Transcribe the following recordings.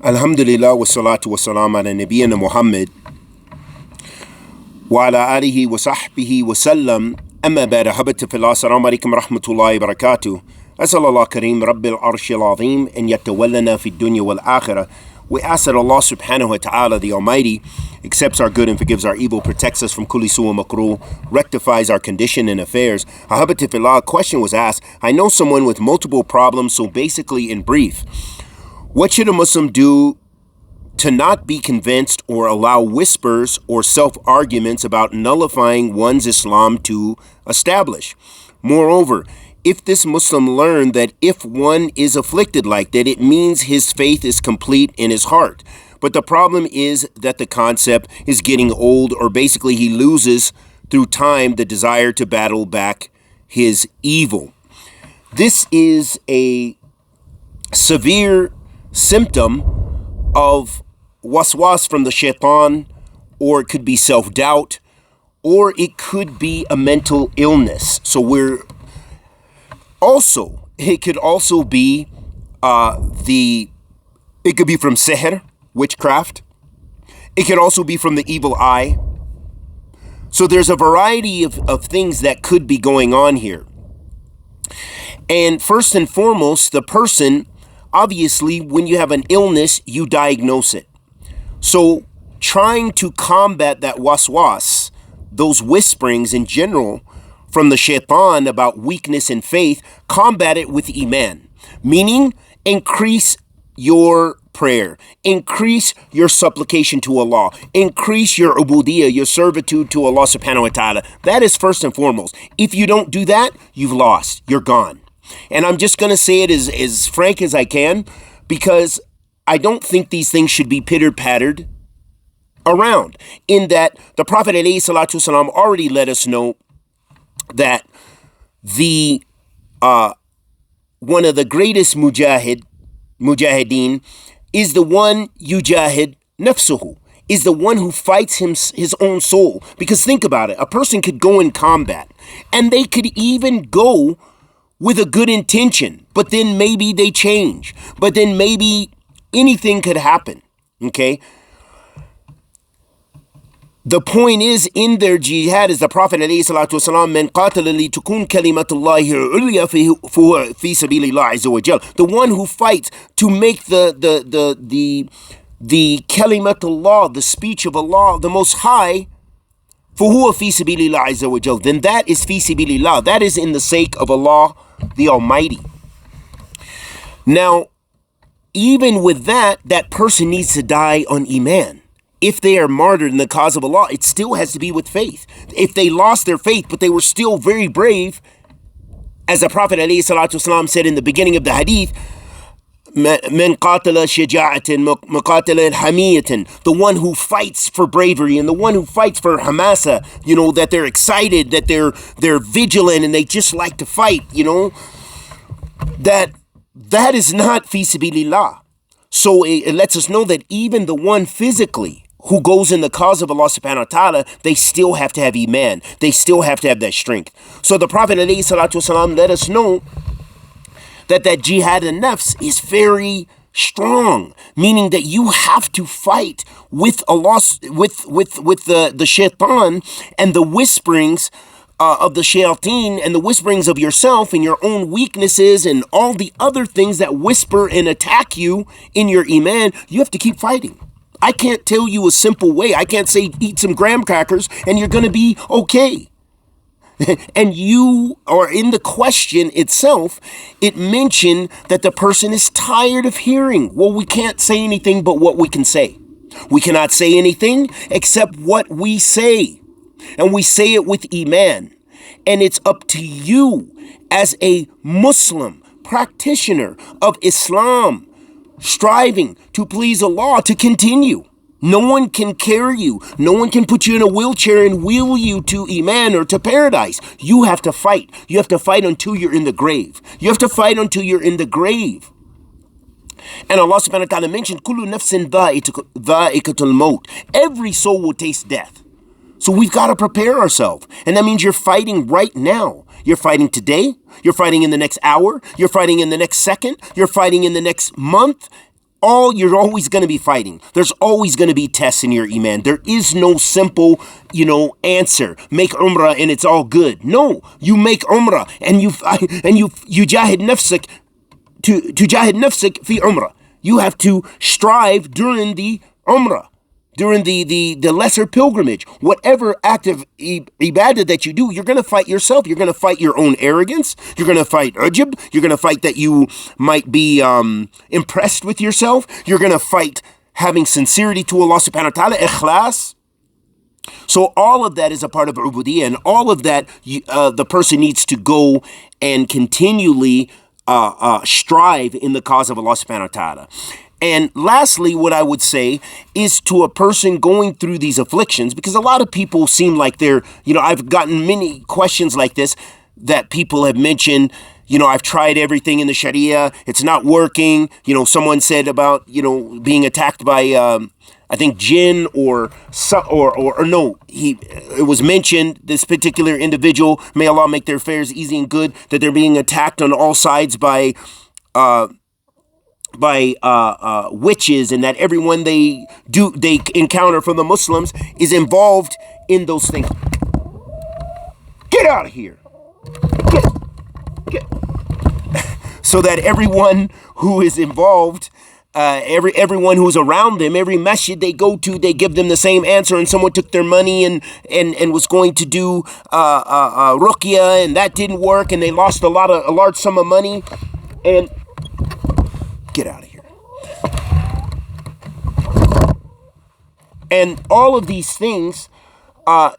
Alhamdulillah wa salatu wa salam ala nabiyyina Muhammad wa ala alihi wa sahbihi wa sallam. Amma ba'da, habati fillah, assalamu alaikum wa rahmatullahi wa barakatuh. As'al Allah kareem rabbil arshil azim an yatawallana fi dunya wal akhirah. We ask that Allah subhanahu wa ta'ala, the Almighty, accepts our good and forgives our evil, protects us from kulli su'a makruh, rectifies our condition and affairs. Ahabati fillah, a question was asked. I know someone with multiple problems, so basically in brief, what should a Muslim do to not be convinced or allow whispers or self-arguments about nullifying one's Islam to establish? Moreover, if this Muslim learned that if one is afflicted like that, it means his faith is complete in his heart. But the problem is that the concept is getting old, or basically he loses through time the desire to battle back his evil. This is a severe symptom of waswas from the shaitan, or it could be self-doubt, or it could be a mental illness. So it could also be it could be from sihr, witchcraft. It could also be from the evil eye. So there's a variety of things that could be going on here. And first and foremost, the person, obviously, when you have an illness, you diagnose it. So trying to combat that waswas, those whisperings in general from the shaitan about weakness in faith, combat it with iman. Meaning, increase your prayer, increase your supplication to Allah, increase your ubudiyah, your servitude to Allah subhanahu wa ta'ala. That is first and foremost. If you don't do that, you've lost, you're gone. And I'm just going to say it as frank as I can, because I don't think these things should be pitter-pattered around. In that the Prophet ﷺ already let us know that the one of the greatest mujahideen is the one yujahid nafsuhu, is the one who fights his own soul. Because think about it, a person could go in combat and they could even go with a good intention, but then maybe they change, but then maybe anything could happen, okay? The point is, in their jihad, as the Prophet ﷺ, "Man qatala li tukun kalimatullahi al-ulya fahuwa fi sabilillah azza wa jal." The one who fights to make the kalimatullah, the speech of Allah, the Most High, fahuwa fi sabilillah azza wa jal, then that is fi sabilillah. That is in the sake of Allah, the Almighty. Now, even with that person needs to die on iman. If they are martyred in the cause of Allah, it still has to be with faith. If they lost their faith, but they were still very brave, as the Prophet ﷺ said in the beginning of the hadith, "Man qatala shaja'atan maqatala hamiyatan," the one who fights for bravery and the one who fights for hamasa, that they're excited, that they're vigilant and they just like to fight, that is not fi sabilillah. So it lets us know that even the one physically who goes in the cause of Allah subhanahu wa ta'ala, they still have to have iman. They still have to have that strength. So the Prophet ﷺ let us know that jihad an-nafs is very strong, meaning that you have to fight with Allah, with the shaitan and the whisperings of the shayateen and the whisperings of yourself and your own weaknesses and all the other things that whisper and attack you in your iman. You have to keep fighting. I can't tell you a simple way. I can't say eat some graham crackers and you're going to be okay. And you are in the question itself, it mentioned that the person is tired of hearing. Well, we can't say anything but what we can say. We cannot say anything except what we say. And we say it with iman. And it's up to you as a Muslim practitioner of Islam, striving to please Allah, to continue. No one can carry you. No one can put you in a wheelchair and wheel you to iman or to paradise. You have to fight. You have to fight until you're in the grave. You have to fight until you're in the grave. And Allah subhanahu wa ta'ala mentioned, "Kullu nafsin dha'iqatul maut." Every soul will taste death. So we've got to prepare ourselves. And that means you're fighting right now. You're fighting today. You're fighting in the next hour. You're fighting in the next second. You're fighting in the next month. You're always going to be fighting. There's always going to be tests in your iman. There is no simple, answer. Make umrah and it's all good. No, you make umrah and you jahid nafsik to jahid nafsik fi umrah. You have to strive during the umrah, during the lesser pilgrimage. Whatever act of ibadah that you do, you're going to fight yourself. You're going to fight your own arrogance. You're going to fight ujub. You're going to fight that you might be impressed with yourself. You're going to fight having sincerity to Allah subhanahu wa ta'ala, ikhlas. So all of that is a part of ubudiyya, and all of that the person needs to go and continually strive in the cause of Allah subhanahu wa ta'ala. And lastly, what I would say is to a person going through these afflictions, because a lot of people seem like they're, I've gotten many questions like this that people have mentioned, I've tried everything in the Sharia, it's not working. Someone said about, being attacked by, I think jinn or no, it was mentioned, this particular individual, may Allah make their affairs easy and good, that they're being attacked on all sides by witches, and that everyone they encounter from the Muslims is involved in those things. Get out of here. Get. So that everyone who is involved, everyone who's around them, every masjid they go to, they give them the same answer, and someone took their money and was going to do ruqya, and that didn't work, and they lost a large sum of money, and get out of here. And all of these things,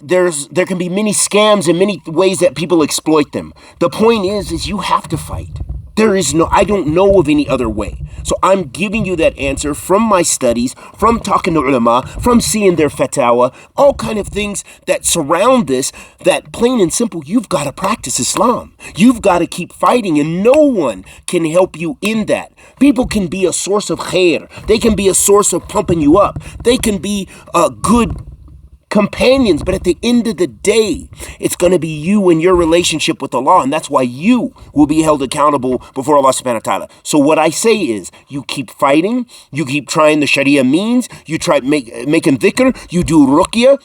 there can be many scams and many ways that people exploit them. The point is you have to fight. I don't know of any other way. So I'm giving you that answer from my studies, from talking to ulama, from seeing their fatwa, all kind of things that surround this, that plain and simple, you've got to practice Islam. You've got to keep fighting, and no one can help you in that. People can be a source of khair. They can be a source of pumping you up. They can be good companions, but at the end of the day, it's going to be you and your relationship with Allah, and that's why you will be held accountable before Allah subhanahu wa ta'ala. So what I say is, you keep fighting, you keep trying the Sharia means, you try making dhikr, you do ruqya,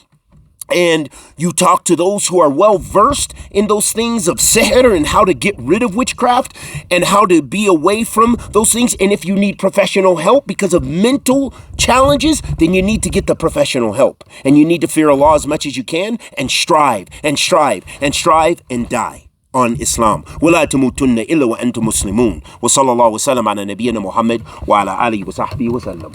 and you talk to those who are well versed in those things of sihr and how to get rid of witchcraft and how to be away from those things. And if you need professional help because of mental challenges, then you need to get the professional help. And you need to fear Allah as much as you can and strive and strive and strive and die on Islam. وَلَا تَمُوتُنَّ إِلَّا وَأَنْتُمْ مُسْلِمُونَ وَصَلَّى اللَّهُ وَسَلَّمَ عَلَى نَبِيِّنَا مُحَمَّدٍ وَعَلَى آلِهِ وَصَحْبِهِ وَسَلَّمَ.